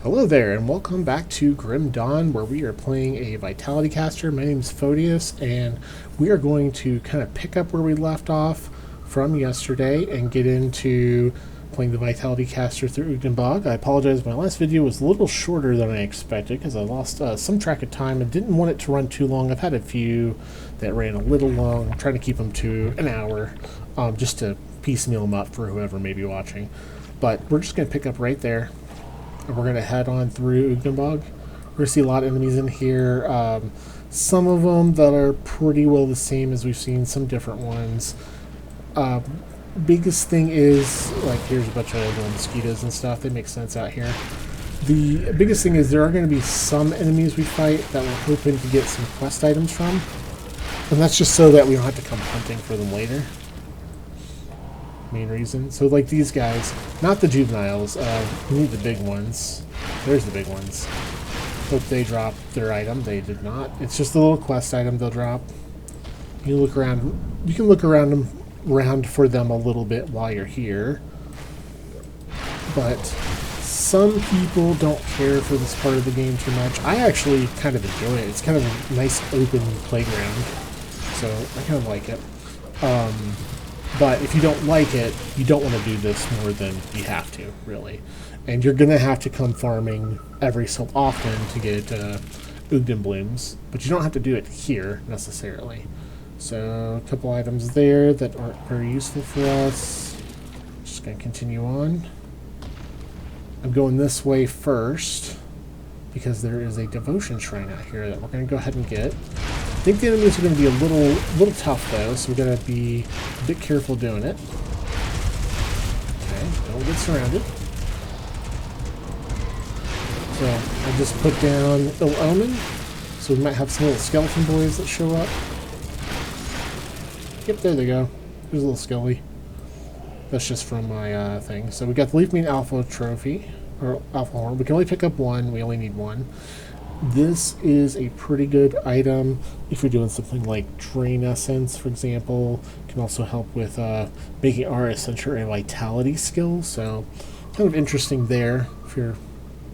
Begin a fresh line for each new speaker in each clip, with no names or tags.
Hello there, and welcome back to Grim Dawn, where we are playing a Vitality Caster. My name is Photius, and we are going to kind of pick up where we left off from yesterday and get into playing the Vitality Caster through Ugdenbog. I apologize, my last video was a little shorter than I expected because I lost some track of time and didn't want it to run too long. I've had a few that ran a little long. I'm trying to keep them to an hour just to piecemeal them up for whoever may be watching. But we're just going to pick up right there. And we're going to head on through Ugdenbog. We're going to see a lot of enemies in here. Some of them that are pretty well the same as we've seen, some different ones. Biggest thing is, like, here's a bunch of little mosquitoes and stuff. They make sense out here. The biggest thing is there are going to be some enemies we fight that we're hoping to get some quest items from. And that's just so that we don't have to come hunting for them later. Main reason. So like these guys, not the juveniles, we need the big ones. There's the big ones. Hope they drop their item. They did not. It's just a little quest item they'll drop. You look around. You can look around for them a little bit while you're here. But some people don't care for this part of the game too much. I actually kind of enjoy it. It's kind of a nice open playground. So I kind of like it. But if you don't like it, you don't want to do this more than you have to, really. And you're going to have to come farming every so often to get Ugden blooms. But you don't have to do it here, necessarily. So, a couple items there that aren't very useful for us. Just going to continue on. I'm going this way first, because there is a devotion shrine out here that we're going to go ahead and get. I think the enemies are going to be a little tough though, so we're going to be a bit careful doing it. Okay, don't get surrounded. So I just put down Ill Omen, so we might have some little skeleton boys that show up. Yep, there they go. There's a little skelly. That's just from my thing. So we got the Leaf Mean Alpha trophy, or Alpha Horn. We can only pick up one. We only need one. This is a pretty good item if you're doing something like Drain Essence, for example. It can also help with making our Essential a Vitality skill, so kind of interesting there if you're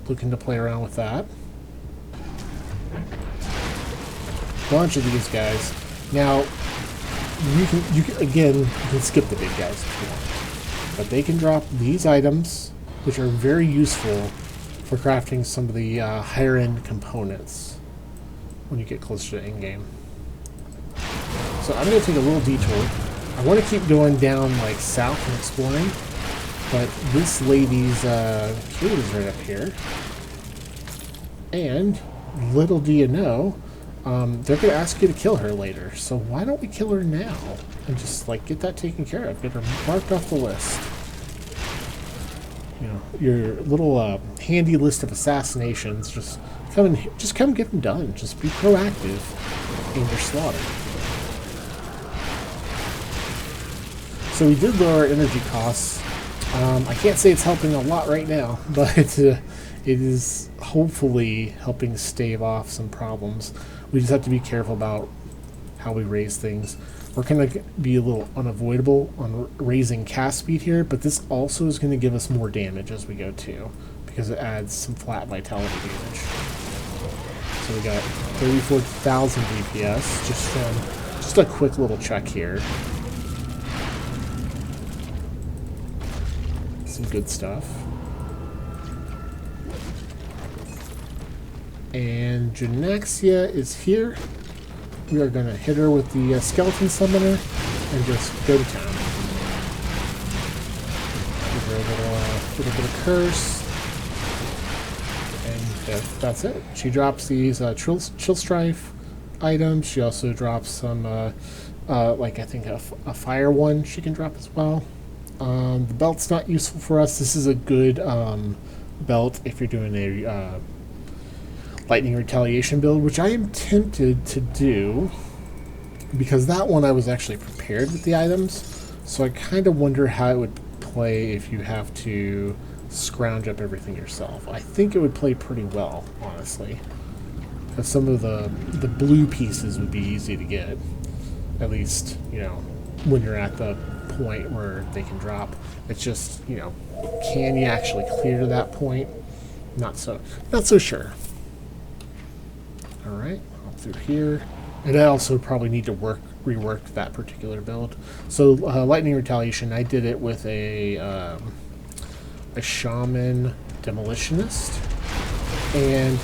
looking to play around with that. Bunch of these guys. Now, you can skip the big guys if you want, but they can drop these items, which are very useful for crafting some of the higher end components when you get closer to endgame. So I'm going to take a little detour. I want to keep going down like south and exploring, but this lady's cave is right up here. And little do you know, they're going to ask you to kill her later. So why don't we kill her now and just like get that taken care of, get her marked off the list. You know, your little handy list of assassinations. Just come get them done. Just be proactive in your slaughter. So we did lower our energy costs. I can't say it's helping a lot right now, but it is hopefully helping stave off some problems. We just have to be careful about how we raise things. We're going to be a little unavoidable on raising cast speed here, but this also is going to give us more damage as we go too, because it adds some flat vitality damage. So we got 34,000 DPS just a quick little check here. Some good stuff. And Janaxia is here. We are going to hit her with the skeleton summoner and just go to town. Give her a little bit of curse. And that's it. She drops these chill strife items. She also drops some, like I think a fire one she can drop as well. The belt's not useful for us. This is a good belt if you're doing a lightning retaliation build, which I am tempted to do because that one I was actually prepared with the items, so I kind of wonder how it would play if you have to scrounge up everything yourself. I think it would play pretty well, honestly, because some of the blue pieces would be easy to get, at least, you know, when you're at the point where they can drop. It's just, you know, can you actually clear to that point? not so sure. All right, up through here, and I also probably need to rework that particular build. So lightning retaliation, I did it with a shaman demolitionist, and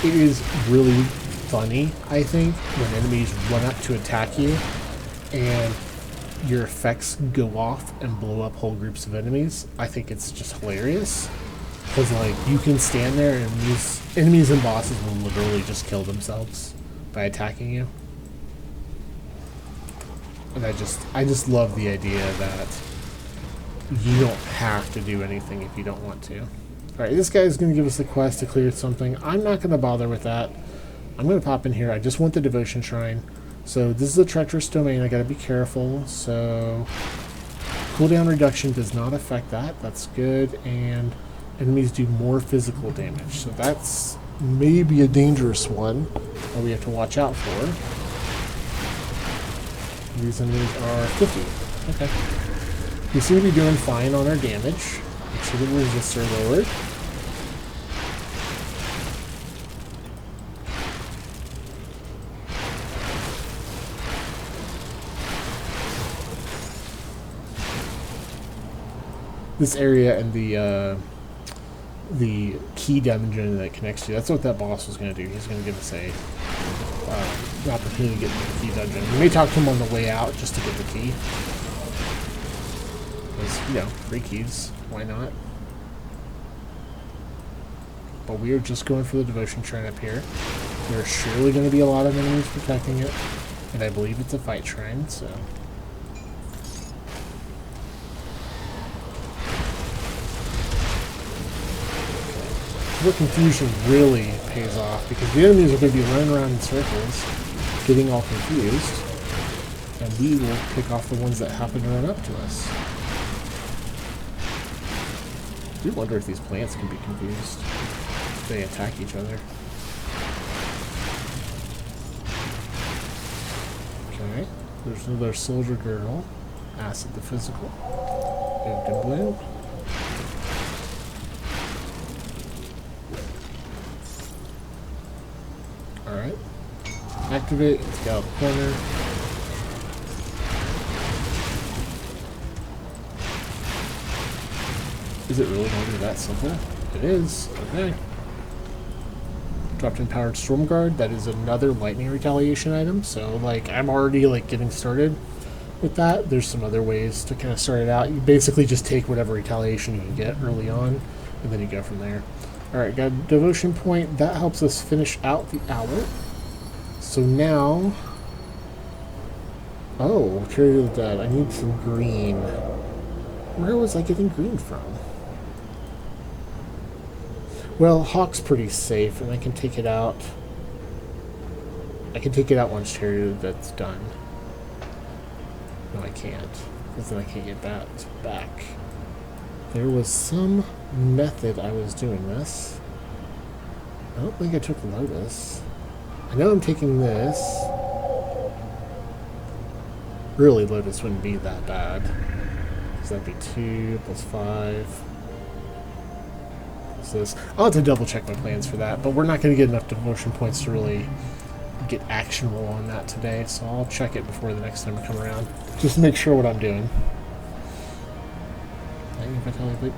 it is really funny, I think, when enemies run up to attack you and your effects go off and blow up whole groups of enemies. I think it's just hilarious because, like, you can stand there and these enemies and bosses will literally just kill themselves by attacking you. And I just love the idea that you don't have to do anything if you don't want to. Alright, this guy is going to give us the quest to clear something. I'm not going to bother with that. I'm going to pop in here. I just want the devotion shrine. So this is a treacherous domain. I got to be careful. So cooldown reduction does not affect that. That's good. And enemies do more physical damage. So that's maybe a dangerous one that we have to watch out for. These enemies are 50. Okay. We seem to be doing fine on our damage. Make sure the resists are lowered. This area and the key dungeon that it connects to, that's what that boss was going to do. He's going to give us an opportunity to get into the key dungeon. We may talk to him on the way out just to get the key. Because, you know, free keys. Why not? But we are just going for the devotion shrine up here. There are surely going to be a lot of enemies protecting it. And I believe it's a fight shrine, so... Where confusion really pays off, because the enemies are going to be running around in circles, getting all confused, and we will pick off the ones that happen to run up to us. I do wonder if these plants can be confused if they attack each other. Okay, there's another soldier girdle, acid the physical, Ugdenbog. Alright. Activate, let's get out of the corner. Is it really going to be that simple? It is. Okay. Dropped in powered storm guard. That is another lightning retaliation item. So, like, I'm already, like, getting started with that. There's some other ways to kind of start it out. You basically just take whatever retaliation you can get early on, and then you go from there. Alright, got a devotion point. That helps us finish out the hour. So now... Oh, Chariot of the Dead. I need some green. Where was I getting green from? Well, Hawk's pretty safe, and I can take it out. I can take it out once Chariot of the Dead's done. No, I can't. Because then I can't get that back. There was some method I was doing this. I don't think I took Lotus. I know I'm taking this. Really, Lotus wouldn't be that bad. Because that'd be 2 plus 5. So this. I'll have to double check my plans for that, but we're not going to get enough devotion points to really get actionable on that today, so I'll check it before the next time we come around. Just to make sure what I'm doing.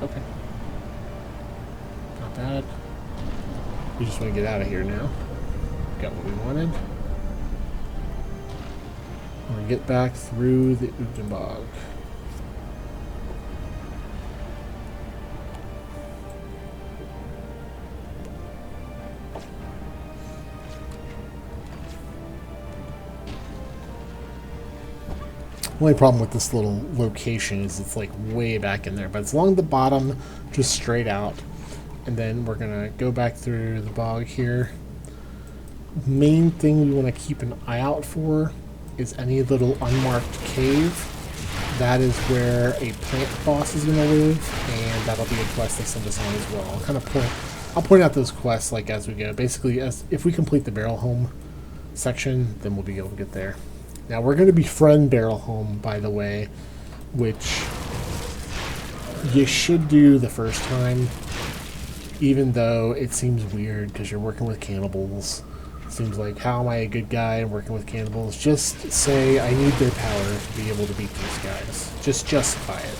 Okay. Not bad. We just want to get out of here now. Got what we wanted. I'm going to get back through the Ugdenbog. The only problem with this little location is it's like way back in there, but it's along the bottom, just straight out. And then we're gonna go back through the bog here. Main thing we want to keep an eye out for is any little unmarked cave. That is where a plant boss is gonna live, and that'll be a quest they send us on as well. I'll point out those quests like as we go. Basically, as if we complete the Barrowholm section, then we'll be able to get there. Now, we're going to befriend Barrowholm, by the way, which you should do the first time. even though it seems weird because you're working with cannibals. It seems like, how am I a good guy and working with cannibals? Just say I need their power to be able to beat these guys. Just justify it.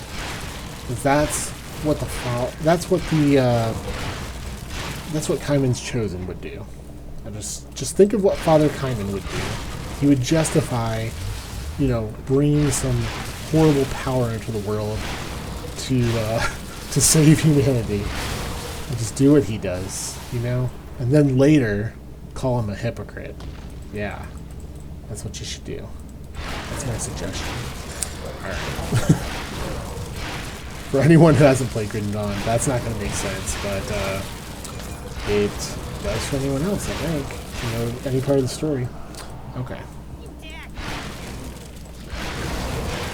'Cause that's what that's what Kaiman's Chosen would do. And just think of what Father Kaiman would do. He would justify, you know, bringing some horrible power into the world to save humanity. And just do what he does, you know? And then later, call him a hypocrite. Yeah, that's what you should do. That's my suggestion. Alright. For anyone who hasn't played Grid and Dawn, that's not going to make sense, but it does for anyone else, I think. You know, any part of the story. Okay.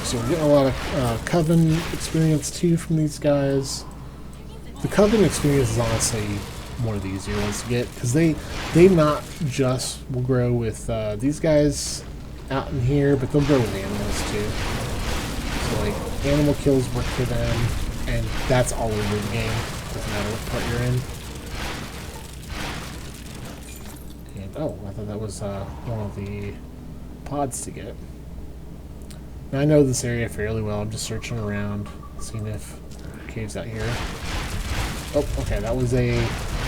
So we're getting a lot of Coven experience too from these guys. The Coven experience is honestly one of the easier ones to get because they not just will grow with these guys out in here, but they'll grow with animals too. So like animal kills work for them, and that's all over the game. Doesn't matter what part you're in. And oh, I thought that was one of the pods to get. Now, I know this area fairly well. I'm just searching around, seeing if caves out here. Oh, okay, that was a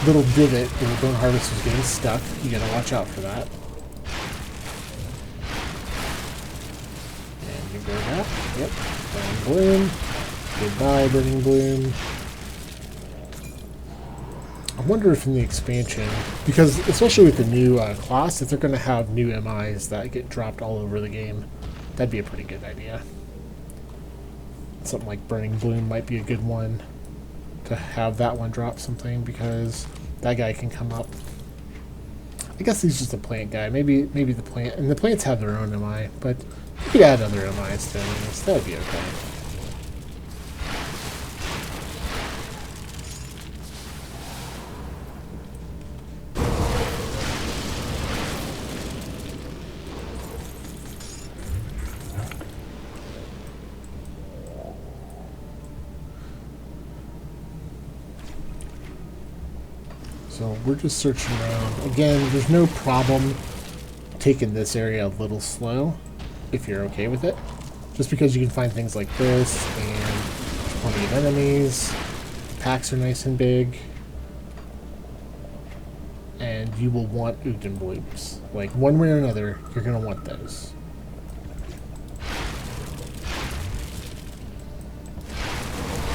little divot where the bone harvest was getting stuck. You gotta watch out for that. And you go back. Yep. Burning bloom. Goodbye, burning bloom. I wonder if in the expansion, because especially with the new class, if they're going to have new MIs that get dropped all over the game, that'd be a pretty good idea. Something like Burning Bloom might be a good one to have that one drop something, because that guy can come up. I guess he's just a plant guy. Maybe the plant, and the plants have their own MI, but you could add other MIs to enemies. That would be okay. So we're just searching around. Again, there's no problem taking this area a little slow if you're okay with it. Just because you can find things like this and plenty of enemies. Packs are nice and big. And you will want Ugdenbogs. Like, one way or another, you're going to want those.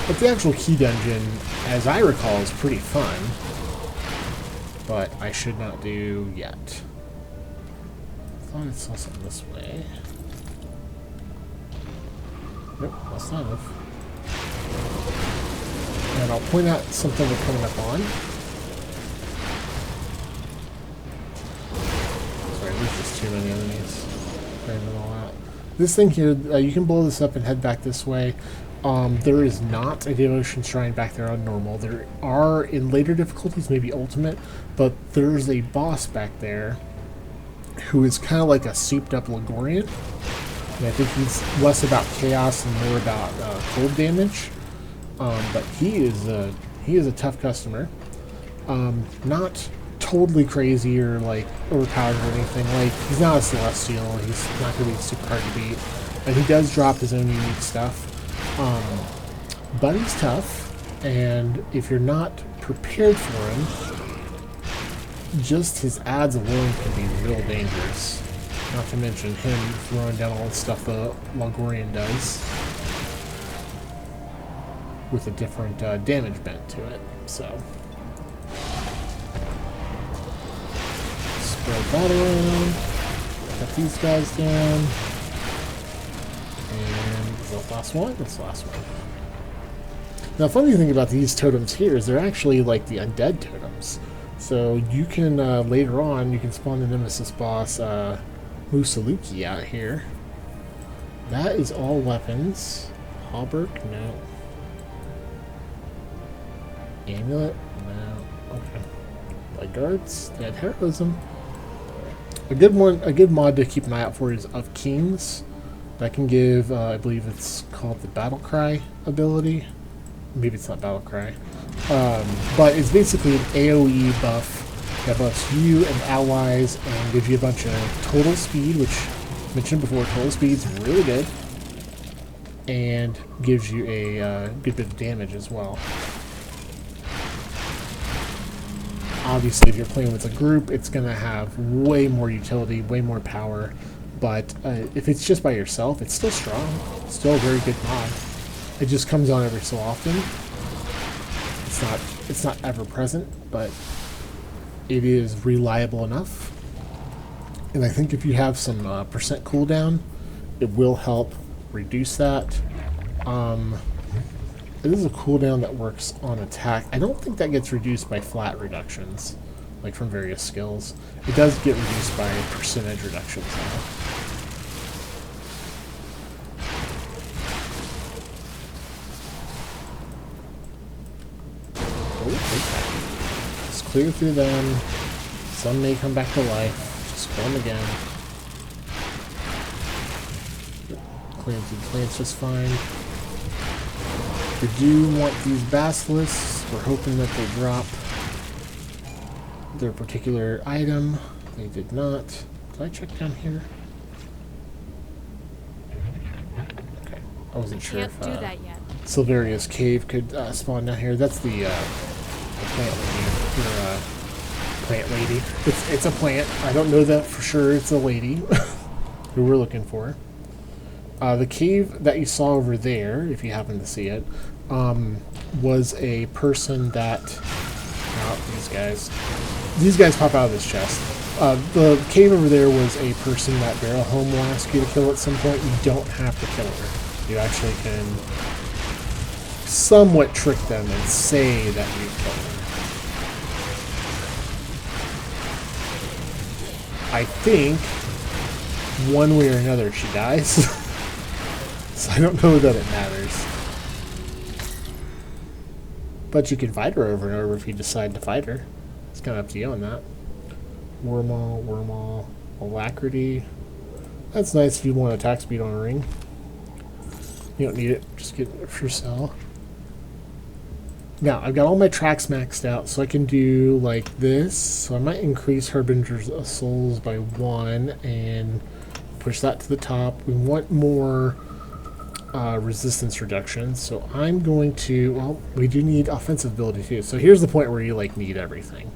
But the actual key dungeon, as I recall, is pretty fun. But I should not do yet. I thought I saw something this way. Nope, must not have. And I'll point out something we're coming up on. Sorry, there's just too many enemies. All out. This thing here, you can blow this up and head back this way. There is not a devotion shrine back there on normal. There are in later difficulties, maybe ultimate, but there's a boss back there who is kind of like a souped up Ligorian. And I think he's less about chaos and more about cold damage. But he is a tough customer. Not totally crazy or like overpowered or anything. Like, he's not a celestial. He's not going to be super hard to beat. And he does drop his own unique stuff. But he's tough, and if you're not prepared for him, just his ads alone can be real dangerous. Not to mention him throwing down all the stuff the Ligorian does with a different damage bent to it. So spread that around, cut these guys down. And is that the last one? That's the last one. Now, the funny thing about these totems here is they're actually like the undead totems. So you can, later on, you can spawn the Nemesis boss, Musaluki out here. That is all weapons. Hauberk? No. Amulet? No. Okay. Light guards? Dead heroism. A good mod to keep an eye out for is Of Kings. That can give, I believe it's called the Battle Cry ability. Maybe it's not Battle Cry. But it's basically an AoE buff that buffs you and allies and gives you a bunch of total speed, which I mentioned before, total speed's really good, and gives you a good bit of damage as well. Obviously, if you're playing with a group, it's going to have way more utility, way more power, but if it's just by yourself, it's still strong. It's still a very good mod. It just comes on every so often. It's not ever present, but it is reliable enough. And I think if you have some percent cooldown, it will help reduce that. It is a cooldown that works on attack. I don't think that gets reduced by flat reductions, like from various skills. It does get reduced by percentage reductions, though. Oh, okay. Just clear through them. Some may come back to life. Just kill them again. Clearing through the plants just fine. We do want these basilisks. We're hoping that they drop their particular item. They did not. Did I check down here? Okay. I wasn't sure if Silveria's cave could spawn down here. That's the plant lady. Or, plant lady. It's a plant. I don't know that for sure. It's a lady who we're looking for. The cave that you saw over there, if you happen to see it, was a person that... These guys pop out of this chest. The cave over there was a person that Barrowholm will ask you to kill at some point. You don't have to kill her. You actually can somewhat trick them and say that you killed her. I think, one way or another, she dies. So I don't know that it matters. But you can fight her over and over if you decide to fight her. It's kind of up to you on that. Wormall, Alacrity. That's nice if you want attack speed on a ring. You don't need it, just get it for sale. Now, I've got all my tracks maxed out, so I can do like this. So I might increase Harbinger's Souls by 1 and push that to the top. We want more resistance reduction, so I'm going to, well, we do need offensive ability too. So here's the point where you like need everything.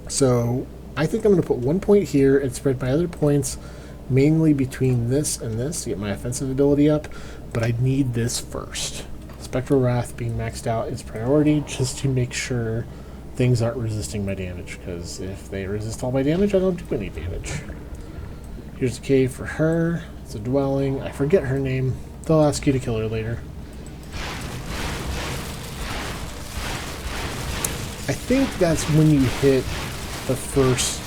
So I think I'm going to put 1 point here and spread my other points mainly between this and this to get my offensive ability up, but I need this first. Spectral Wrath being maxed out is priority just to make sure things aren't resisting my damage, because if they resist all my damage, I don't do any damage. Here's a cave for her. It's a dwelling. I forget her name. They'll ask you to kill her later. I think that's when you hit the first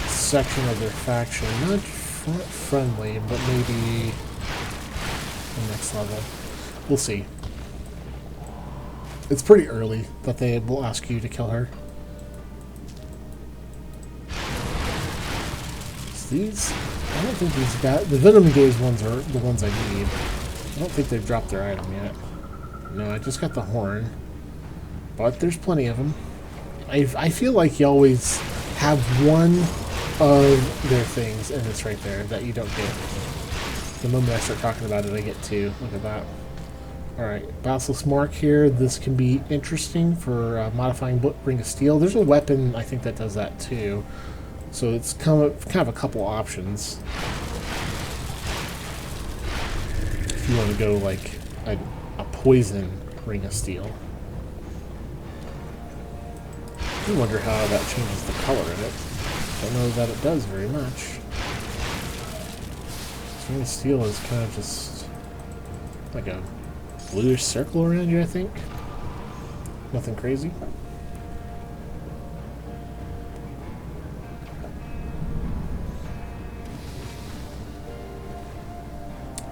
section of their faction. Not friendly, but maybe the next level. We'll see. It's pretty early that they will ask you to kill her. So these... I don't think these guys... The Venom Gaze ones are the ones I need. I don't think they've dropped their item yet. No, I just got the horn. But there's plenty of them. I feel like you always have one of their things, and it's right there, that you don't get. The moment I start talking about it, I get two. Look at that. Alright, Basilisk Mark here. This can be interesting for modifying Ring of Steel. There's a weapon, I think, that does that too. So it's kind of a couple options. If you want to go like a poison Ring of Steel. I wonder how that changes the color of it. Don't know that it does very much. This Ring of Steel is kind of just like a bluish circle around you, I think. Nothing crazy.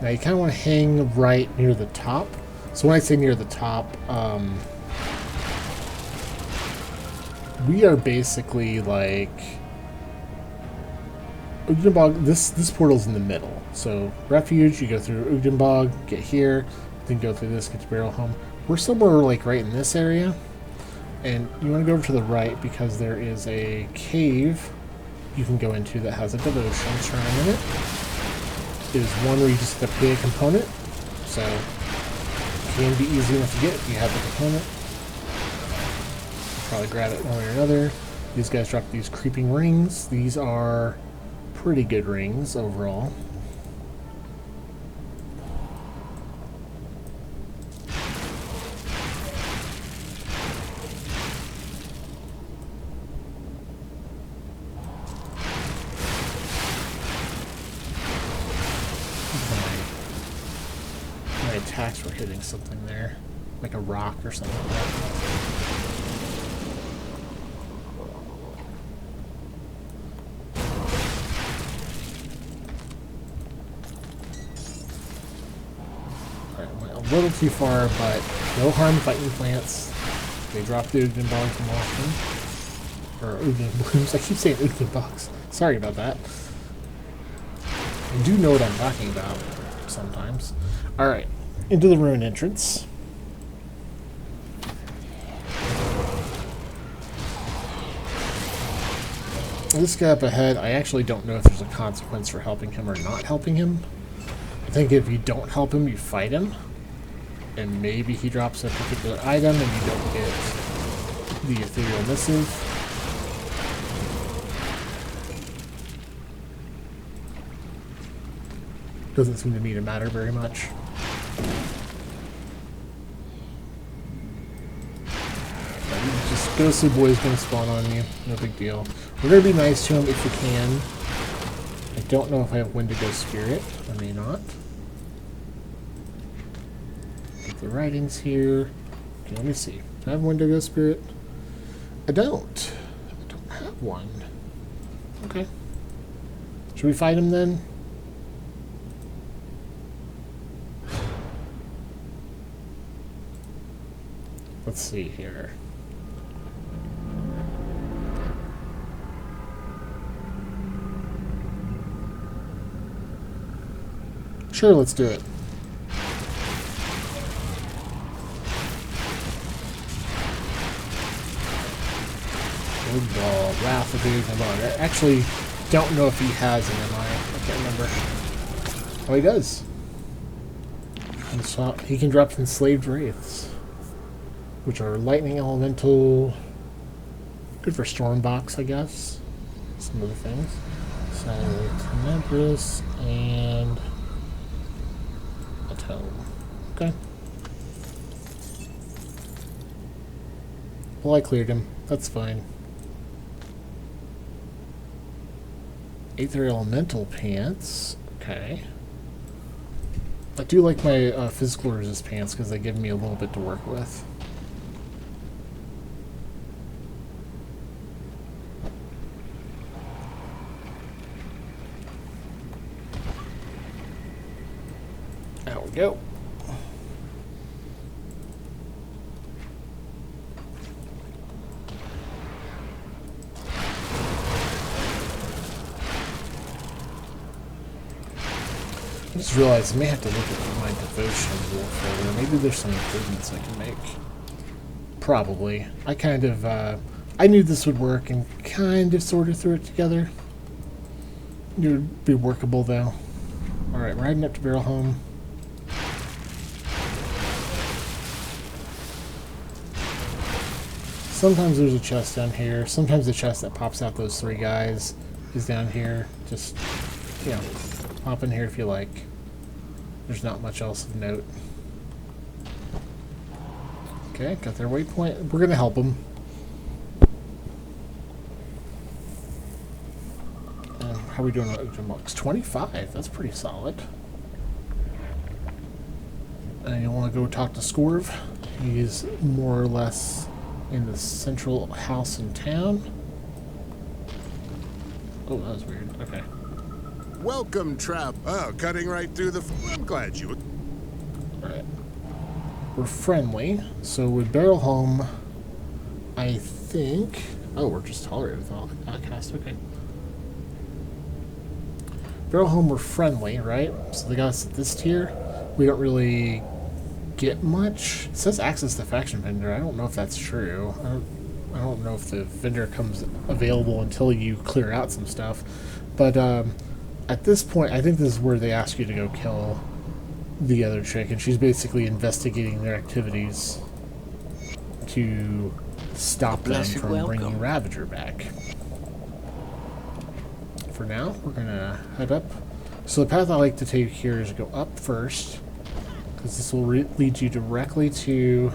Now you kind of want to hang right near the top. So when I say near the top, we are basically like Ugdenbog. This portal's in the middle. So Refuge, you go through Ugdenbog, get here, then go through this, get to Barrowholm. We're somewhere like right in this area, and you want to go over to the right because there is a cave you can go into that has a devotion shrine in it. It is one where you just have to pay a component, so it can be easy enough to get if you have the component. Probably grab it one way or another. These guys drop these creeping rings. These are pretty good rings overall. My attacks were hitting something there, like a rock or something like that. A little too far, but no harm fighting plants. They drop the Ugdenbogs more often. Or Ugdenblooms. I keep saying Ugdenbogs. Sorry about that. I do know what I'm talking about sometimes. Alright, into the ruin entrance. This guy up ahead, I actually don't know if there's a consequence for helping him or not helping him. I think if you don't help him, you fight him. And maybe he drops a particular item and you don't get the ethereal missive. Doesn't seem to me to matter very much. Just ghostly boy's gonna spawn on you. No big deal. We're gonna be nice to him if we can. I don't know if I have Wendigo Spirit. I may not. The writings here. Okay, let me see. Do I have Wendigo Spirit? I don't. I don't have one. Okay. Should we fight him then? Let's see here. Sure, let's do it. Wrath of the Ugdenbog. I actually don't know if he has an MI. I can't remember. Oh, he does. And so he can drop enslaved wraiths, which are lightning elemental. Good for Stormbox, I guess. Some other things. So Tenebris and Atone. Okay. Well, I cleared him. That's fine. Aether Elemental Pants. Okay. I do like my physical resist pants because they give me a little bit to work with. There we go. I just realized I may have to look at my devotion a little further. Maybe there's some improvements I can make. Probably. I kind of, I knew this would work and kind of sort of threw it together. It would be workable though. Alright, riding up to Barrowholm. Sometimes there's a chest down here. Sometimes the chest that pops out those three guys is down here. Just, you know, hop in here if you like. There's not much else of note. Okay, got their waypoint. We're going to help them. How are we doing on Ugdenbog? 25. That's pretty solid. And you want to go talk to Scorv. He's more or less in the central house in town. Oh, that was weird. Okay.
Welcome, Trap. Oh, cutting right through the... I'm glad you...
Alright. We're friendly. So with Barrowholm, I think... Oh, we're just tolerated with all outcast. Okay. Barrowholm, we're friendly, right? So they got us at this tier. We don't really get much. It says access the faction vendor. I don't know if that's true. I don't know if the vendor comes available until you clear out some stuff. But at this point, I think this is where they ask you to go kill the other chick, and she's basically investigating their activities to stop them from bringing Ravager back. For now, we're gonna head up. So the path I like to take here is go up first, because this will lead you directly to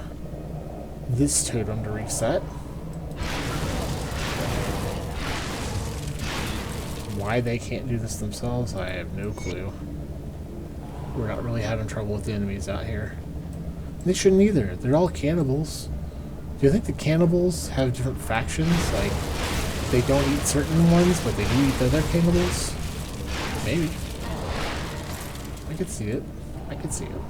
this totem to reset. Why they can't do this themselves, I have no clue. We're not really having trouble with the enemies out here. They shouldn't either. They're all cannibals. Do you think the cannibals have different factions? Like, they don't eat certain ones, but they do eat other cannibals? Maybe. I could see it. I could see it.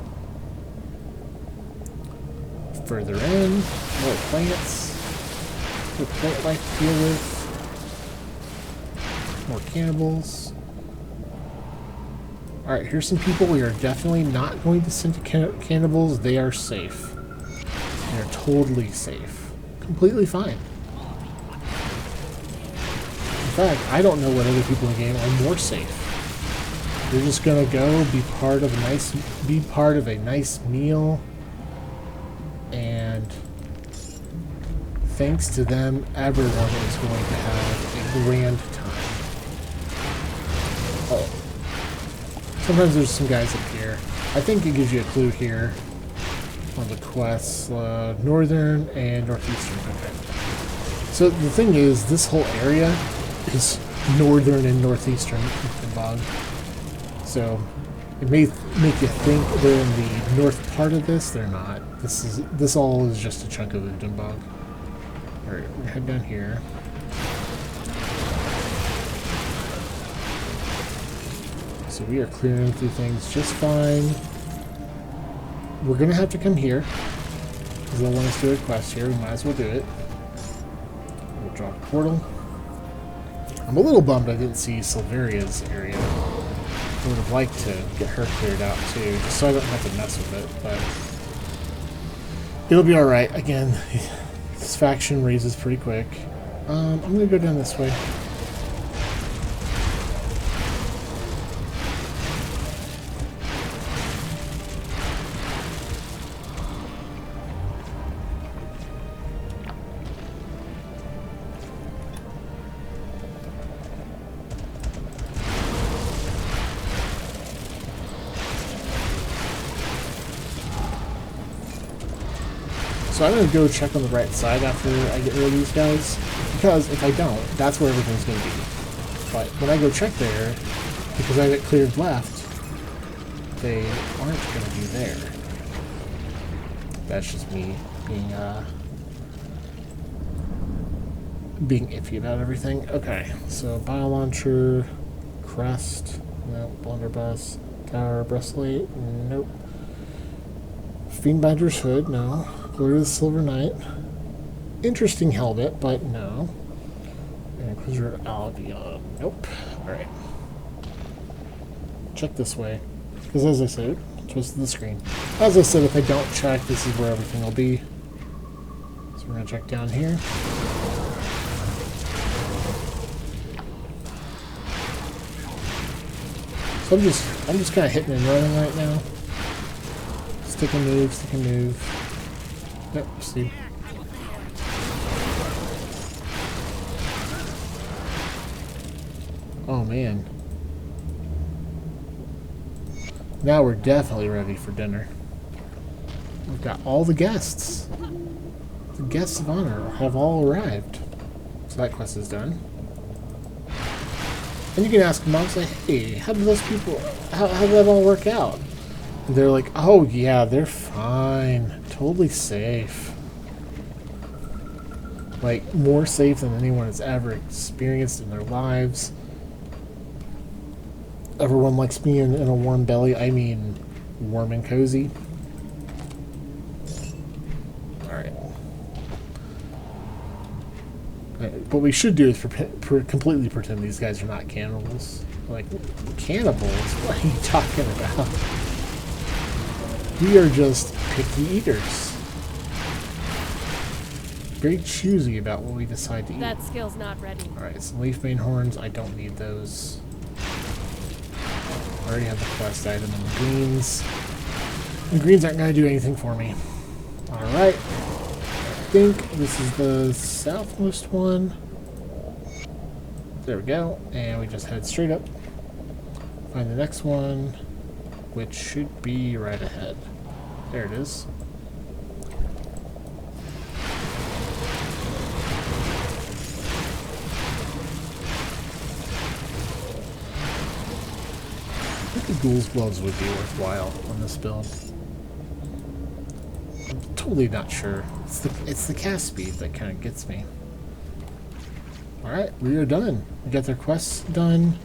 Further in, more plants. More plant life to deal with. More cannibals. Alright, here's some people we are definitely not going to send to cannibals. They are safe. They are totally safe. Completely fine. In fact, I don't know what other people in the game are more safe. They're just gonna go be part of a nice meal, and thanks to them, everyone is going to have a grand time. Oh. Sometimes there's some guys up here. I think it gives you a clue here on the quests. Northern and northeastern. Okay. So the thing is, this whole area is northern and northeastern Ugdenbog. So it may make you think they're in the north part of this. They're not. This all is just a chunk of Ugdenbog. Alright, we're gonna head down here. So we are clearing through things just fine. We're gonna have to come here, because they'll want us to do a quest here. We might as well do it. We'll drop a portal. I'm a little bummed I didn't see Silveria's area. I would have liked to get her cleared out too, just so I don't have to mess with it, but it'll be alright. Again, this faction raises pretty quick. I'm gonna go down this way. So I'm going to go check on the right side after I get rid of these guys, because if I don't, that's where everything's going to be. But when I go check there, because I get cleared left, they aren't going to be there. That's just me being iffy about everything. Okay, so bio launcher, crest, no, blunderbuss, tower, breastplate, nope. Fiendbinder's hood, no. Glory of the Silver Knight. Interesting helmet, but no. Inquisitor Albion, nope. Alright. Check this way. Because as I said, twist the screen. As I said, if I don't check, this is where everything will be. So we're going to check down here. So I'm just kind of hitting and running right now. Stick and move, stick and move. Yep, see. Oh man. Now we're definitely ready for dinner. We've got all the guests. The guests of honor have all arrived. So that quest is done. And you can ask them, say, hey, how did those people, how did that all work out? And they're like, oh yeah, they're fine. Totally safe. Like, more safe than anyone has ever experienced in their lives. Everyone likes being in a warm belly. I mean, warm and cozy. Alright. What we should do is completely pretend these guys are not cannibals. Like, cannibals? What are you talking about? We are just picky eaters. Very choosy about what we decide to eat.
That skill's not ready.
Alright, some leaf mane horns. I don't need those. I already have the quest item and the greens. The greens aren't going to do anything for me. Alright. I think this is the southmost one. There we go. And we just head straight up. Find the next one, which should be right ahead. There it is. I think the Ghoul's Gloves would be worthwhile on this build. I'm totally not sure. It's the cast speed that kind of gets me. Alright, we are done. We got their quests done.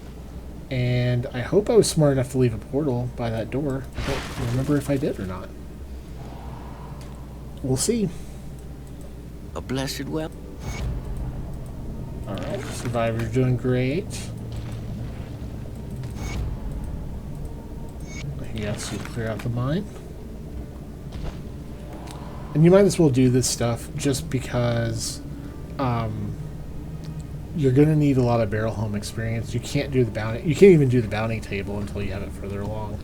And I hope I was smart enough to leave a portal by that door. I don't remember if I did or not. We'll see.
A blessed well.
Alright, Survivor's doing great. He asks you to clear out the mine. And you might as well do this stuff just because you're going to need a lot of Barrowholm experience. You can't do the bounty. You can't even do the bounty table until you have it further along.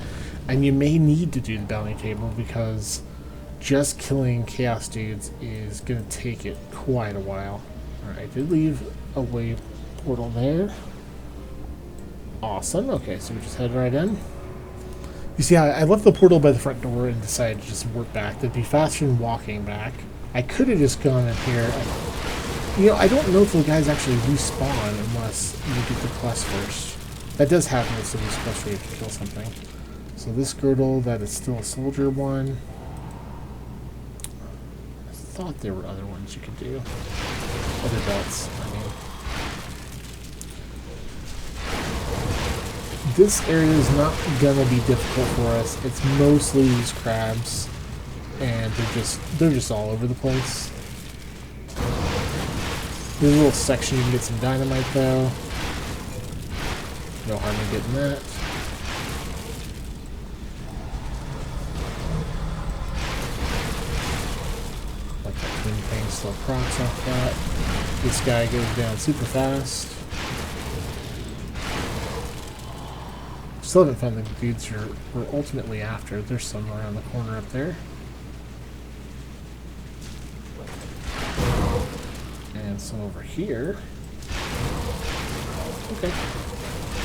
And you may need to do the bounty table because just killing chaos dudes is going to take it quite a while. Alright, I did leave a wave portal there. Awesome. Okay, so we just head right in. You see, I left the portal by the front door and decided to just work back. That'd be faster than walking back. I could have just gone in here. You know, I don't know if the guys actually respawn unless you get the quest first. That does happen with some of these quests where you have to kill something. So this girdle, that is still a soldier one. I thought there were other ones you could do. Other belts, I mean. This area is not gonna be difficult for us. It's mostly these crabs, and they're just all over the place. There's a little section you can get some dynamite though. No harm in getting that. Like that twin thing still procs off that. This guy goes down super fast. Still haven't found the dudes we're ultimately after. There's some around the corner up there. And some over here. Okay.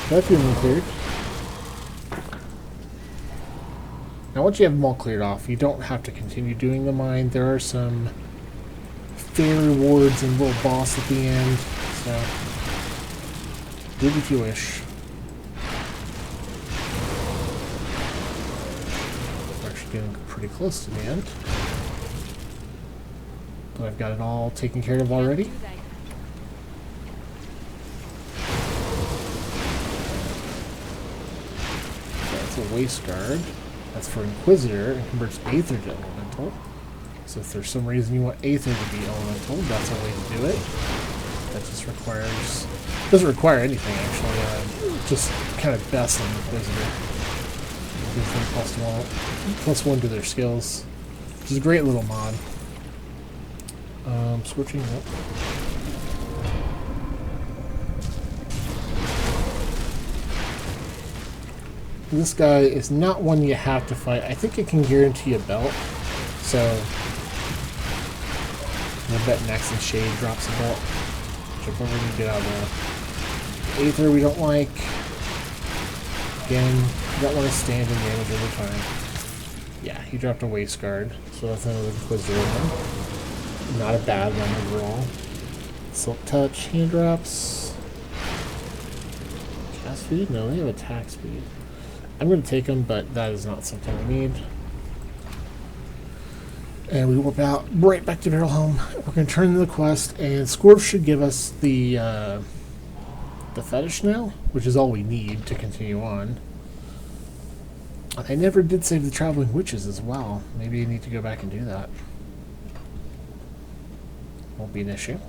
That's been cleared. Now once you have them all cleared off, you don't have to continue doing the mine. There are some fair rewards and little boss at the end. So do it if you wish. Getting pretty close to the end, but I've got it all taken care of already. That's a waist guard. That's for Inquisitor and converts Aether to Elemental. So if there's some reason you want Aether to be Elemental, that's a way to do it. That just doesn't require anything actually. Just kind of best on Inquisitor. Gives them +1 to their skills, which is a great little mod. Switching up. This guy is not one you have to fight. I think it can guarantee a belt, so I bet Nex and Shade drops a belt. Jump over and get out of the Aether we don't like. Again, you don't want to stand in damage over time. Yeah, he dropped a waist guard, so that's another Inquisitor one. Not a bad one overall. Silk Touch, hand drops. Cast speed? No, they have attack speed. I'm going to take them, but that is not something we need. And we warp out right back to Barrowholm. We're going to turn in the quest, and Scorp should give us the fetish now, which is all we need to continue on. I never did save the Traveling Witches as well. Maybe you need to go back and do that. Won't be an issue.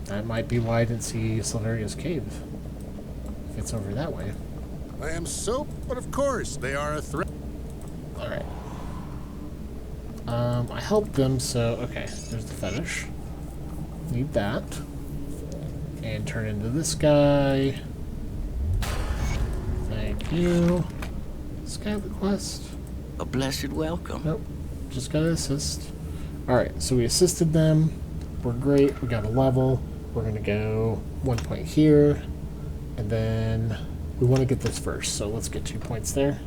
That might be why I didn't see Silveria's Cave. If it's over that way.
I am so, but of course, they are a threat.
Alright. I helped them, so... Okay, there's the fetish. Need that. And turn into this guy. Thank you. This guy have the quest?
A blessed welcome.
Nope. Just gotta assist. Alright, so we assisted them. We're great. We got a level. We're gonna go 1 point here. And then we want to get this first, so let's get 2 points there.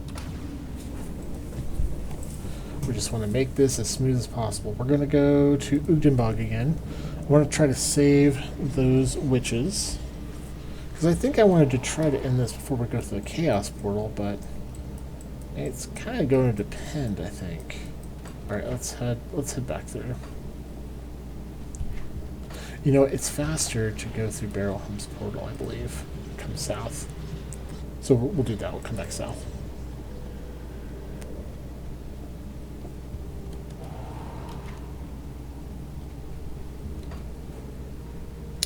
We just want to make this as smooth as possible. We're going to go to Ugdenbog again. I want to try to save those witches. Because I think I wanted to try to end this before we go to the Chaos Portal, but it's kind of going to depend, I think. Alright, let's head back there. You know, it's faster to go through Barrowholm's portal, I believe. Come south. So we'll do that. We'll come back south.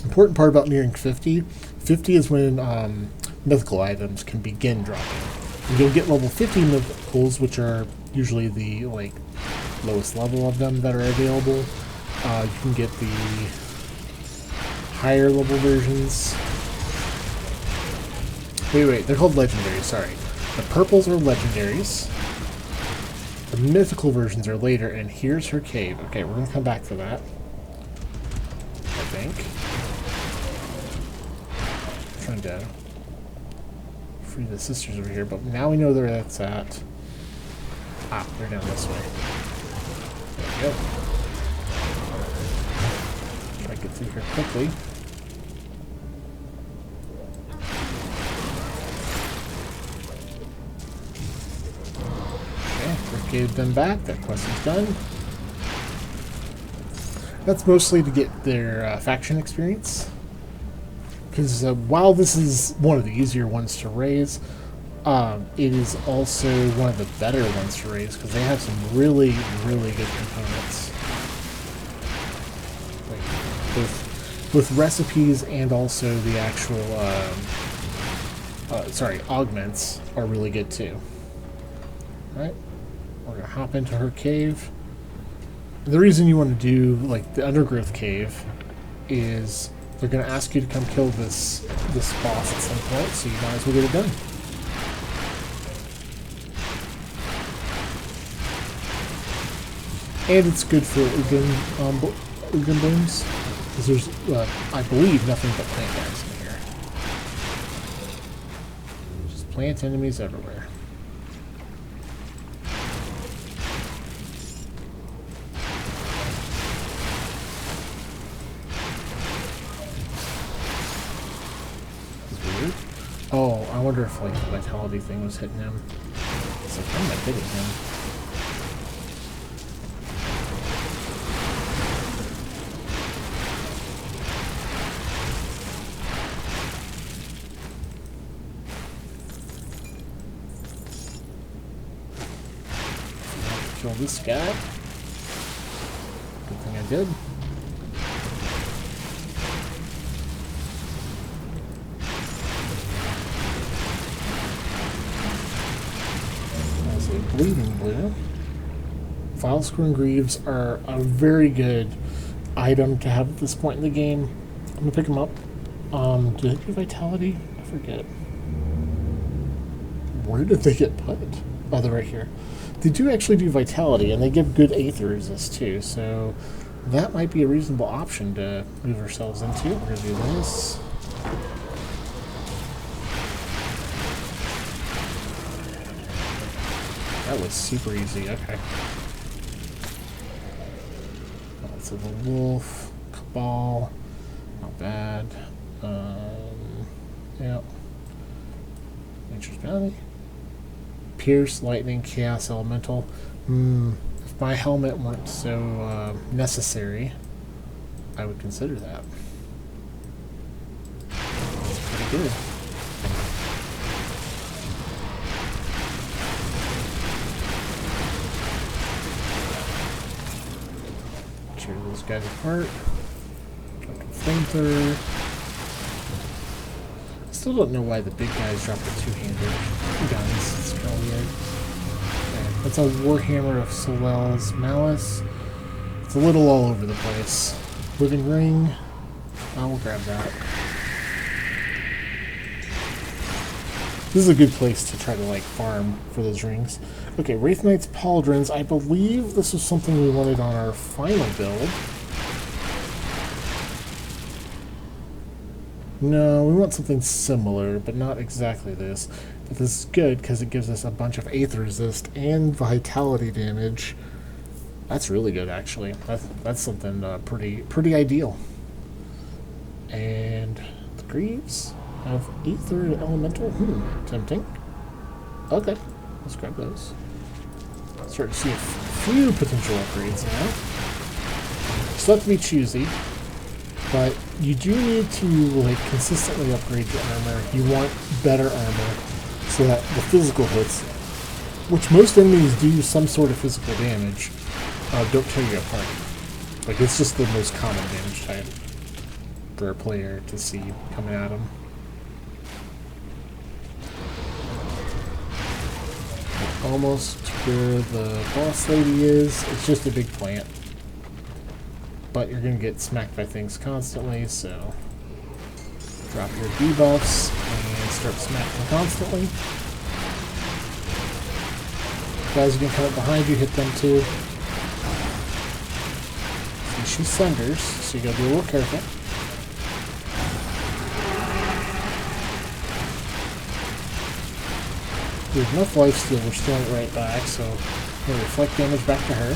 Important part about nearing 50. 50 is when mythical items can begin dropping. And you'll get level 50 mythicals, which are usually the lowest level of them that are available. You can get the higher level versions. Wait, they're called legendaries, sorry. The purples are legendaries. The mythical versions are later, and here's her cave. Okay, we're gonna come back to that. I think. I'm trying to free the sisters over here, but now we know where that's at. Ah, they're down this way. There we go. Try to get through here quickly. Gave them back. That quest is done. That's mostly to get their faction experience. Because while this is one of the easier ones to raise, it is also one of the better ones to raise because they have some really, really good components. With recipes and also the actual, augments are really good too. Alright. We're going to hop into her cave. The reason you want to do, like, the undergrowth cave is they're going to ask you to come kill this boss at some point, so you might as well get it done. And it's good for Ugden blooms, because there's, I believe, nothing but plant guys in here. Just plant enemies everywhere. Oh, I wonder if like the vitality thing was hitting him. It's like, I'm not hitting him. Kill this guy. Good thing I did. Bleeding blue. File screwing greaves are a very good item to have at this point in the game. I'm gonna pick them up. Do they do vitality? I forget. Where did they get put? Oh, they're right here. They do actually do vitality, and they give good aether resist too, so that might be a reasonable option to move ourselves into. We're gonna do this. That was super easy, okay. So the wolf, cabal, not bad. Yeah. Nature's bounty. Pierce, lightning, chaos, elemental. If my helmet weren't so necessary, I would consider that. That's pretty good. Tear those guys apart. Flamethrower. Still don't know why the big guys drop the two-handed guns. It's kind of weird. And That's a Warhammer of Solel's Malice. It's a little all over the place. Living Ring. I will grab that. This is a good place to try to like farm for those rings. Okay, Wraith Knight's Pauldrons. I believe this was something we wanted on our final build. No, we want something similar, but not exactly this. But this is good because it gives us a bunch of Aether resist and vitality damage. That's really good, actually. That's something pretty ideal. And the Greaves have Aether and Elemental. Tempting. Okay, let's grab those. Start to see a few potential upgrades now. Still have to be choosy. But you do need to like consistently upgrade your armor. You want better armor so that the physical hits, which most enemies do some sort of physical damage, don't tear you apart. Like it's just the most common damage type for a player to see coming at them. Almost where the boss lady is. It's just a big plant. But you're going to get smacked by things constantly, so drop your debuffs and start smacking constantly. Guys are going to come up behind you, hit them too. See, she sunders, so you got to be a little careful. There's enough lifesteal, we're stealing it right back, so we'll reflect damage back to her.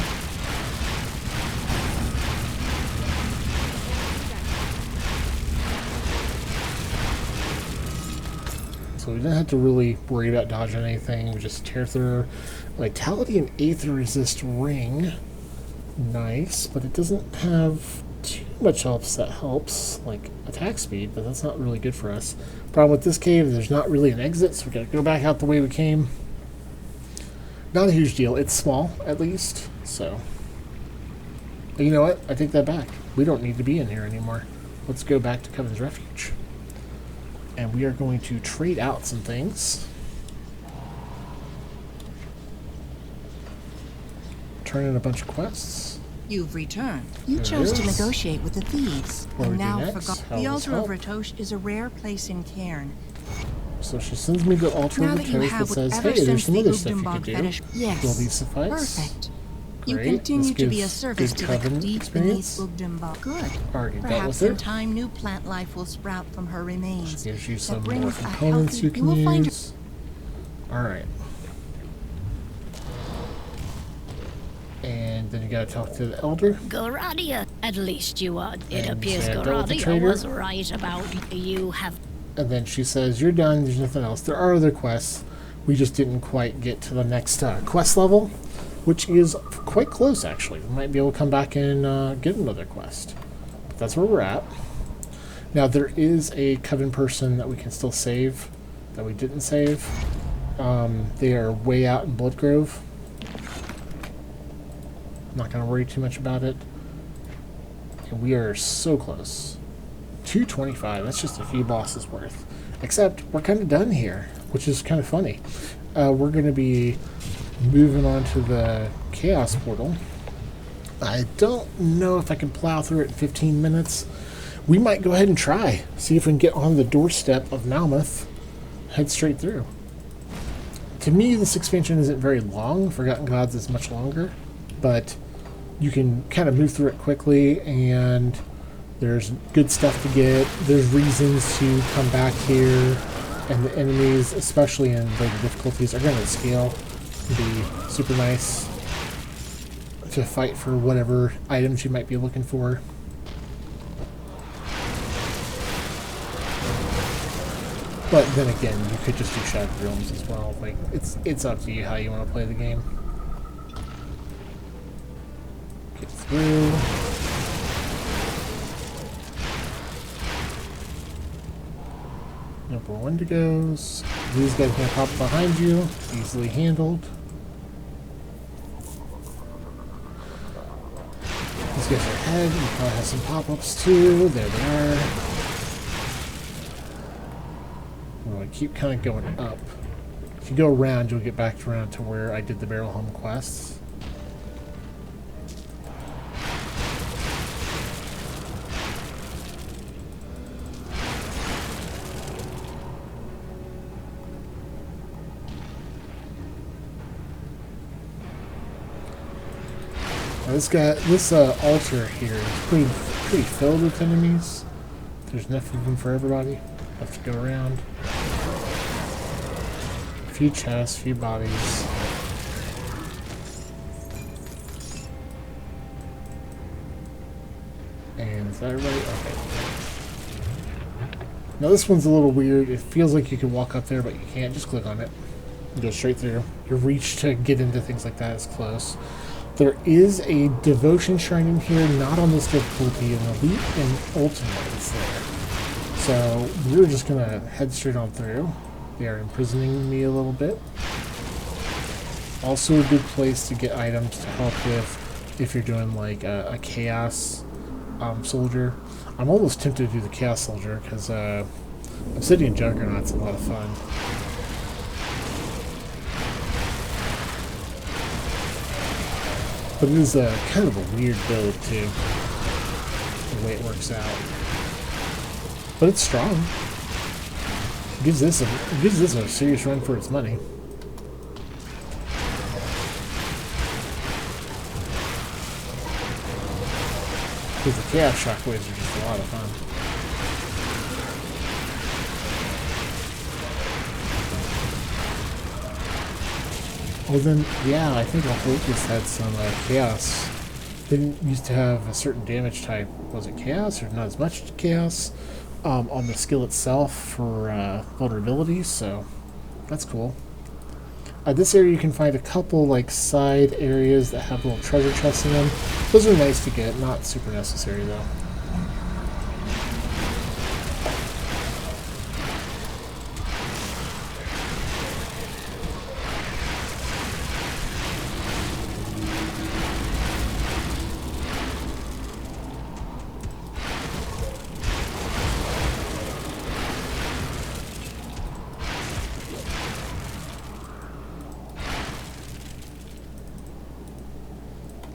So we didn't have to really worry about dodging anything. We just tear through her. Vitality and Aether resist ring. Nice, but it doesn't have too much else that helps, like attack speed, but that's not really good for us. Problem with this cave, there's not really an exit, so we gotta go back out the way we came. Not a huge deal. It's small, at least, so. But you know what? I take that back. We don't need to be in here anymore. Let's go back to Coven's Refuge. And we are going to trade out some things. Turn in a bunch of quests.
You've returned. You chose to negotiate with the thieves.
What
And
do we do
now
next?
forgot.
How
The
will
altar
this
of
help?
Ratosh is a rare place in Cairn.
So she sends me the altar
Now
of
that you
Ratosh
have
that says,
whatever
hey, there's
sense
some
the
other stuff you
Ugdenbog
can do.
fetish. Yes.
Will these suffice?
Perfect. You
Great.
continue
This
to be a
gives
service
good
to the
Coven
deep
experience.
beneath Ugdenbog. Good.
Already dealt
Perhaps
with
in
it.
time new plant life will sprout from her remains.
She gives you some
brings
more
a
components
healthy-
you can
will find
use. Alright. And then you gotta talk to the elder.
Goradia, at least you are. It
And
appears
I dealt with the
Goradia
traitor.
was right about you have.
And then she says, you're done, there's nothing else. There are other quests. We just didn't quite get to the next quest level, which is quite close, actually. We might be able to come back and get another quest. But that's where we're at. Now, there is a Coven person that we can still save that we didn't save. They are way out in Bloodgrove. I'm not going to worry too much about it. And we are so close. 225, that's just a few bosses worth. Except, we're kind of done here, which is kind of funny. We're going to be moving on to the Chaos Portal. I don't know if I can plow through it in 15 minutes. We might go ahead and try. See if we can get on the doorstep of Malmouth. Head straight through. To me, this expansion isn't very long. Forgotten Gods is much longer. But you can kind of move through it quickly, and there's good stuff to get. There's reasons to come back here, and the enemies, especially in later difficulties, are going to scale and be super nice to fight for whatever items you might be looking for. But then again, you could just do Shattered Realms as well. Like, it's up to you how you want to play the game. Get through. Number one to goes. These guys are going to pop behind you. Easily handled. These guys are ahead. You probably have some pop-ups too. There they are. I'm going to keep kind of going up. If you go around, you'll get back around to where I did the Barrowholm quests. Now this altar here is pretty filled with enemies. There's enough of them for everybody. Have to go around. A few chests, a few bodies. And is that everybody? Okay. Now this one's a little weird. It feels like you can walk up there, but you can't. Just click on it. You go straight through. Your reach to get into things like that is close. There is a devotion shrine in here, not on this difficulty, an elite and ultimate is there. So we're just gonna head straight on through. They are imprisoning me a little bit. Also a good place to get items to help with if you're doing like a chaos soldier. I'm almost tempted to do the chaos soldier because Obsidian Juggernaut's a lot of fun. But it is kind of a weird build too, the way it works out. But it's strong. It gives this a serious run for its money. Because the chaos shockwaves are just a lot of fun. Well then, yeah, I think Alholkus had some chaos. They didn't used to have a certain damage type. Was it chaos or not as much chaos on the skill itself for vulnerabilities? So that's cool. This area you can find a couple like side areas that have little treasure chests in them. Those are nice to get, not super necessary though.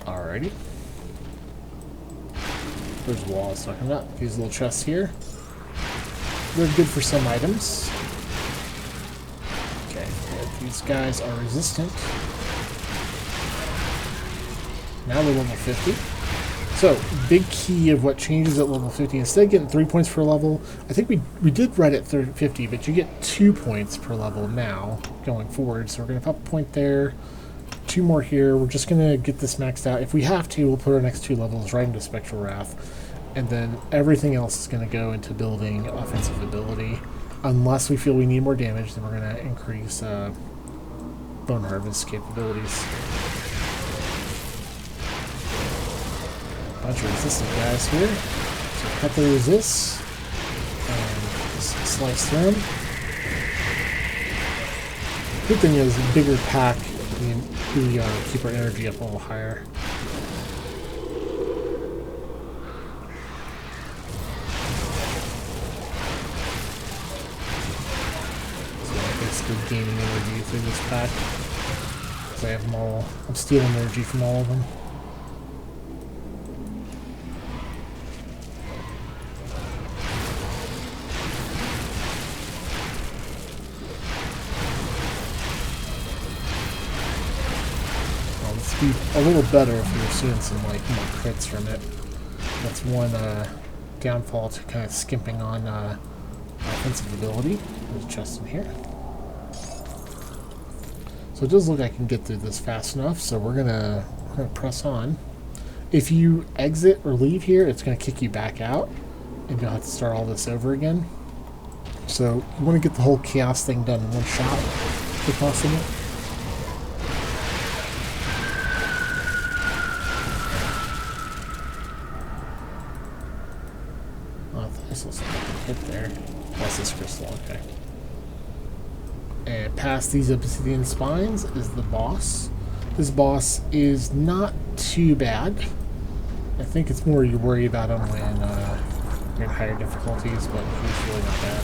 Alrighty. There's the wall I was talking about. These little chests here. They're good for some items. Okay, good. These guys are resistant. Now they're level 50. So, big key of what changes at level 50, instead of getting 3 points per level, I think we did right at 50, but you get 2 points per level now going forward. So we're going to pop a point there. 2 more here. We're just going to get this maxed out. If we have to, we'll put our next 2 levels right into Spectral Wrath. And then everything else is going to go into building offensive ability. Unless we feel we need more damage, then we're going to increase Bone Harvest capabilities. Bunch of resistant guys here. So cut the resists. And just slice through them. Good thing is, a bigger pack, we keep our energy up a little higher. So I'm basically gaining energy through this pack. Because I have them all. I'm stealing energy from all of them. Be a little better if we were seeing some like more crits from it. That's one downfall to kind of skimping on offensive ability. There's a chest in here. So it does look like I can get through this fast enough, so we're gonna press on. If you exit or leave here, it's gonna kick you back out and you'll have to start all this over again. So you want to get the whole chaos thing done in one shot if possible. This looks like I can hit there. Plus this crystal, okay. And past these obsidian spines is the boss. This boss is not too bad. I think it's more you worry about him when you're in higher difficulties, but he's really not bad.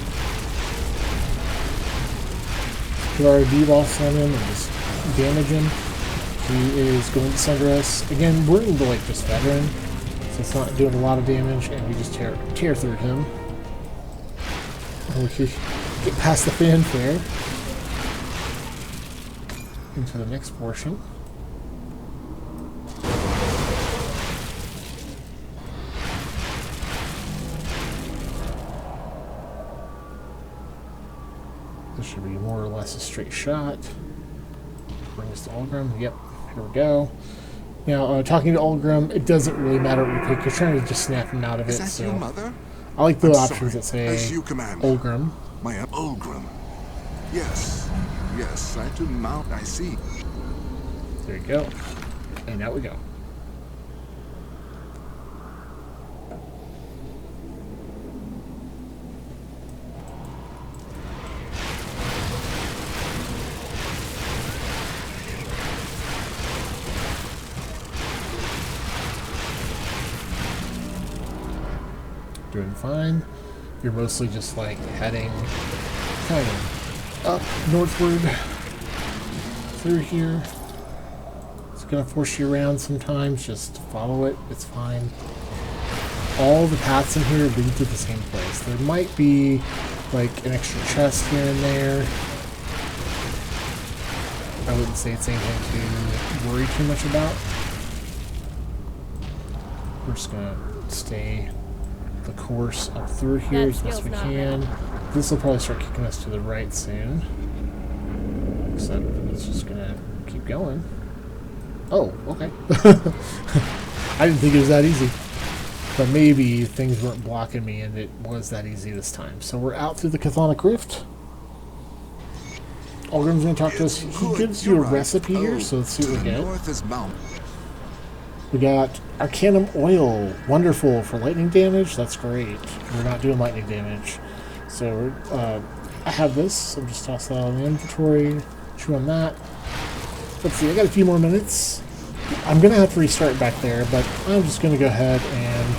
put our debuffs on him and just damage him. He is going to sunder us. Again, we're into like just veteran, so it's not doing a lot of damage, and we just tear through him. And we can get past the fanfare into the next portion. This should be more or less a straight shot. Bring us to Ulgrim. Yep, here we go. Now, talking to Ulgrim, it doesn't really matter what you pick. You're trying to just snap him out of it.
Is that
So
your mother?
I like the
I'm
options
sorry.
that say
As you command.
Ulgrim.
My Ulgrim. Yes. Yes, I to mount, I see.
There you go. And out we go. Doing fine. You're mostly just like heading kind of up northward through here. It's gonna force you around sometimes. Just follow it. It's fine. All the paths in here lead to the same place. There might be like an extra chest here and there. I wouldn't say it's anything to worry too much about. We're just gonna stay the course up through here as best we can. This will probably start kicking us to the right soon. Except it's just gonna keep going. Oh, okay. I didn't think it was that easy. But maybe things weren't blocking me and it was that easy this time. So we're out through the Chthonic Rift. Ulgrim's gonna talk to us. He gives you a recipe here, so let's see what we get.
North is Malmouth.
We got Arcanum Oil. Wonderful for lightning damage. That's great. We're not doing lightning damage. So I have this. So I'm just toss that out in the inventory. Chew on that. Let's see. I got a few more minutes. I'm going to have to restart back there, but I'm just going to go ahead and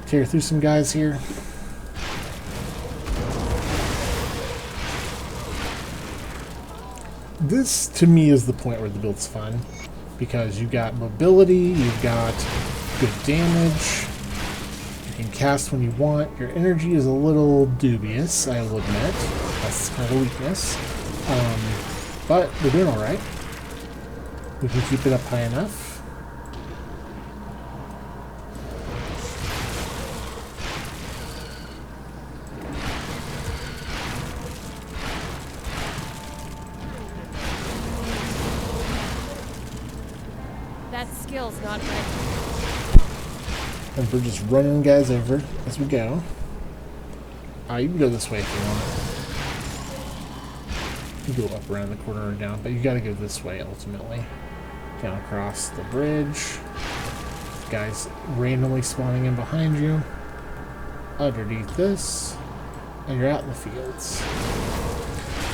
tear through some guys here. This, to me, is the point where the build's fun. Because you've got mobility, you've got good damage, you can cast when you want. Your energy is a little dubious, I will admit. That's kind of a weakness. But we're doing alright. We can keep it up high enough.
That skill's not right.
And we're just running guys over as we go. You can go this way if you want. You can go up around the corner or down, but you gotta go this way ultimately. Down across the bridge. Guys randomly spawning in behind you. Underneath this. And you're out in the fields.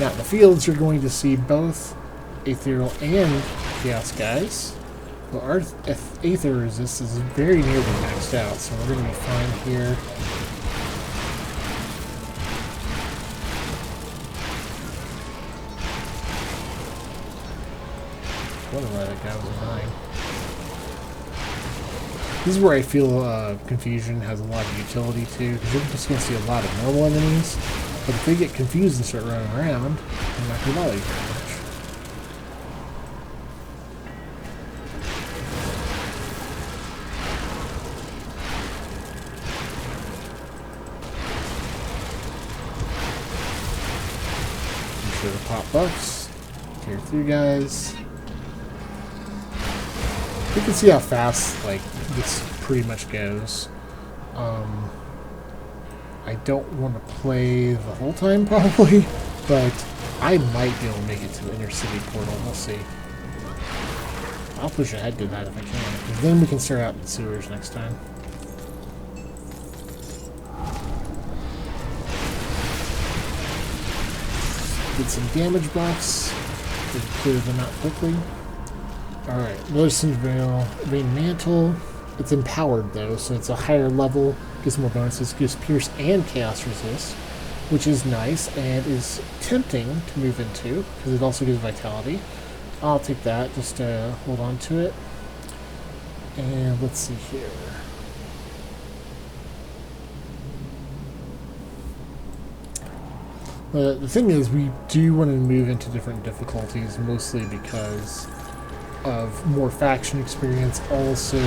Now in the fields you're going to see both Ethereal and Chaos guys. Well, our Aether resist is very nearly maxed out, so we're going to be fine here. I wonder why that guy was behind. This is where I feel Confusion has a lot of utility too, because you're just going to see a lot of normal enemies, but if they get confused and start running around, they're not going to bother you very much. To pop buffs, tear through guys. You can see how fast like this pretty much goes. I don't want to play the whole time probably, but I might be able to make it to the inner city portal. We'll see. I'll push ahead to that if I can, because then we can start out in the sewers next time. Get some damage buffs to clear them out quickly. Alright, Lotus's Veil, Rain Mantle. It's empowered though, so it's a higher level. Gives more bonuses. Gives Pierce and Chaos Resist. which is nice and is tempting to move into because it also gives vitality. I'll take that just to hold on to it. And let's see here. The thing is, we do want to move into different difficulties, mostly because of more faction experience. Also,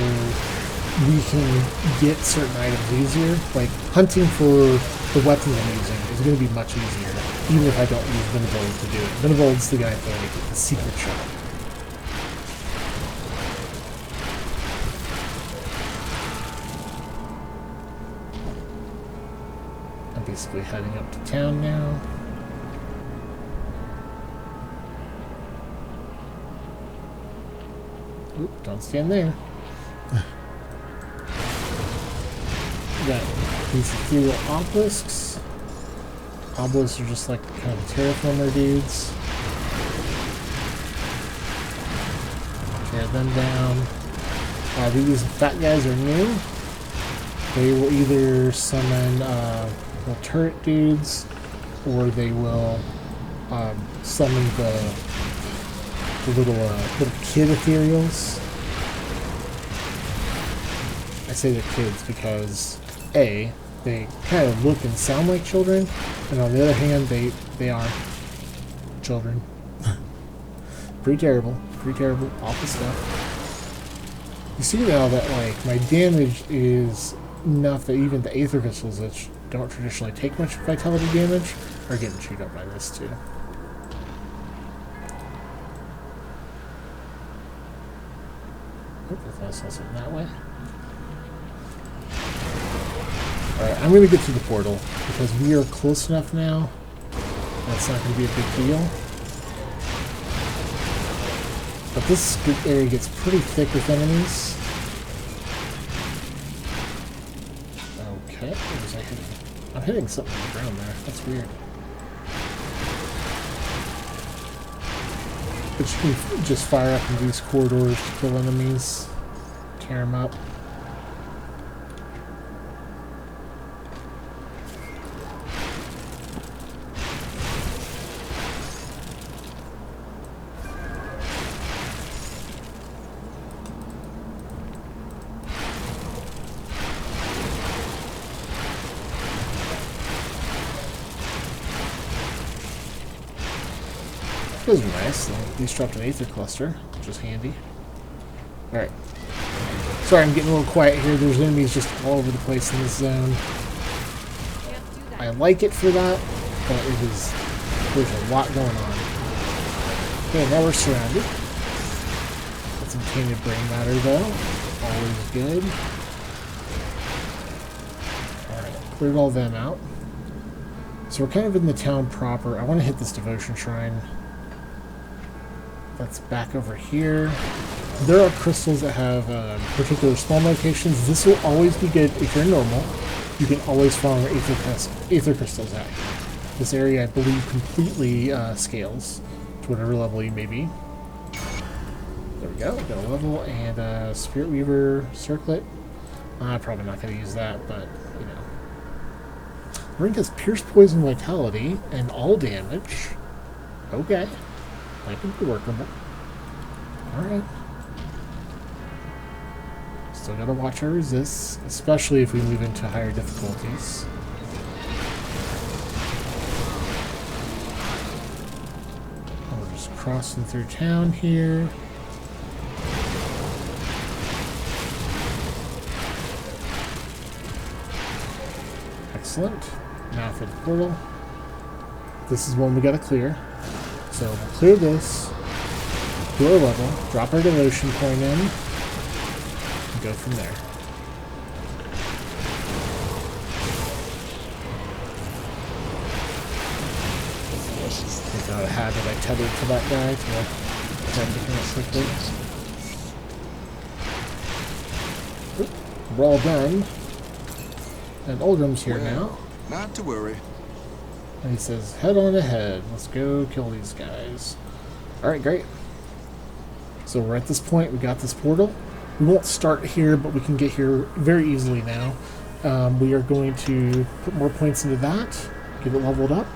we can get certain items easier. Like, hunting for the weapons I'm using is going to be much easier, even if I don't use Ugdenbog to do it. Ugdenbog's the guy for like, the secret shop. I'm basically heading up to town now. Oop, don't stand there. We got these ethereal obelisks. Obelisks are just like kind of terraformer dudes. Tear them down. These fat guys are new. They will either summon little turret dudes, or they will summon the little kid ethereals. I say they're kids because A, they kind of look and sound like children, and on the other hand, they are children. Pretty terrible, awful stuff. You see now that like my damage is enough that even the Aether Crystals, which don't traditionally take much vitality damage, are getting chewed up by this too. I thought I saw something that way. Alright, I'm going to get to the portal, because we are close enough now. That's not going to be a big deal. But this area gets pretty thick with enemies. Okay, what was I hitting? I'm hitting something on the ground there. That's weird. But you can just fire up in these corridors to kill enemies. Tear them up. Those are nice. These dropped an Aether Cluster, which is handy. Alright. Sorry, I'm getting a little quiet here. There's enemies just all over the place in this zone. I like it for that, but there's a lot going on. Okay, now we're surrounded. Got some tainted brain matter though. Always good. Alright, cleared all them out. So we're kind of in the town proper. I want to hit this devotion shrine. That's back over here. There are crystals that have particular spawn locations. This will always be good if you're normal. You can always farm Aether Crystals out here. This area, I believe, completely scales to whatever level you may be. There we go. Got a level and a Spirit Weaver Circlet. I'm probably not going to use that, but, you know. Ring has Pierce, Poison, Vitality, and all damage. Okay. That could be workable. Alright. Still gotta watch our resists, especially if we move into higher difficulties. We're just crossing through town here. Excellent. Now for the portal. This is one we gotta clear. So we'll clear this, do our level, drop our devotion coin in, and go from there. Take out a habit I tethered to that guy to attack him quickly. Oop, we're all done. And Uldrum's here now.
Not to worry.
And he says, head on ahead. Let's go kill these guys. Alright, great. So we're at this point. We got this portal. We won't start here, but we can get here very easily now. We are going to put more points into that. get it leveled up.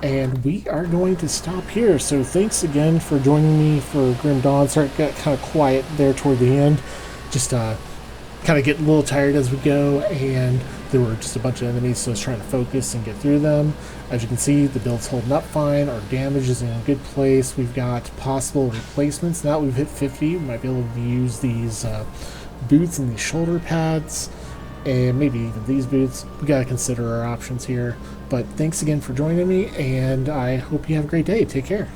And we are going to stop here. So thanks again for joining me for Grim Dawn. Sorry, it got kind of quiet there toward the end. Just kind of getting a little tired as we go, and there were just a bunch of enemies, so I was trying to focus and get through them. As you can see, the build's holding up fine. Our damage is in a good place. We've got possible replacements. Now that we've hit 50, we might be able to use these boots and these shoulder pads, and maybe even these boots. We got to consider our options here. But thanks again for joining me, and I hope you have a great day. Take care.